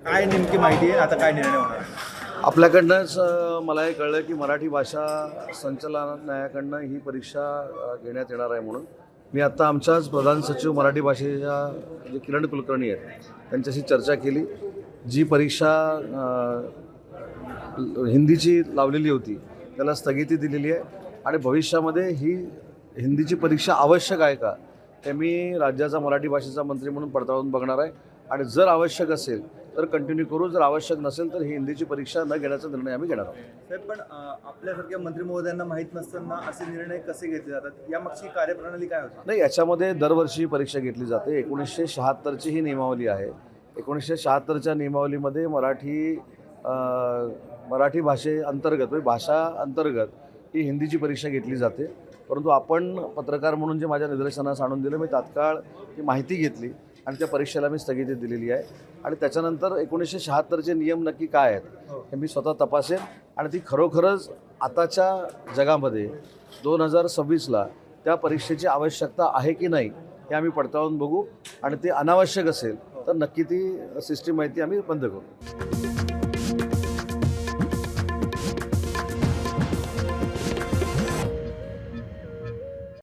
काय नेमकी माहिती आहे, आता काय निर्णय होणार? आपल्याकडनंच मला हे कळलं की मराठी भाषा संचालनालयाकडनं ही परीक्षा घेण्यात येणार आहे म्हणून. मी आत्ता आमच्याच प्रधान सचिव मराठी भाषेच्या जे किरण कुलकर्णी आहेत त्यांच्याशी चर्चा केली. जी परीक्षा हिंदीची लावलेली होती त्याला स्थगिती दिलेली आहे आणि भविष्यामध्ये ही हिंदीची परीक्षा आवश्यक आहे का हे मी राज्याचा मराठी भाषेचा मंत्री म्हणून पडताळून बघणार आहे आणि जर आवश्यक असेल तर कंटिन्यू करू, जर आवश्यक नसेल तर ही हिंदीची परीक्षा न घेण्याचा निर्णय आम्ही घेणार आहोत. साहेब, पण आपल्यासारख्या मंत्री महोदयांना माहीत नसताना असे निर्णय कसे घेतले जातात? यामागची कार्यप्रणाली काय होती? नाही, याच्यामध्ये दरवर्षी परीक्षा घेतली जाते. 1976ची ही नियमावली आहे. 1976च्या नियमावलीमध्ये मराठी भाषेअंतर्गत म्हणजे भाषा अंतर्गत ही हिंदीची परीक्षा घेतली जाते. परंतु आपण पत्रकार म्हणून जे माझ्या निदर्शनास आणून दिलं, मी तात्काळ ही माहिती घेतली आणि त्या परीक्षेला मी स्थगिती दिलेली आहे. आणि त्याच्यानंतर 1976चे नियम नक्की काय आहेत हे मी स्वतः तपासेन आणि ती खरोखरच आताच्या जगामध्ये 2026ला त्या परीक्षेची आवश्यकता आहे की नाही हे आम्ही पडताळून बघू आणि ते अनावश्यक असेल तर नक्की ती सिस्टीम माहिती आम्ही बंद करू.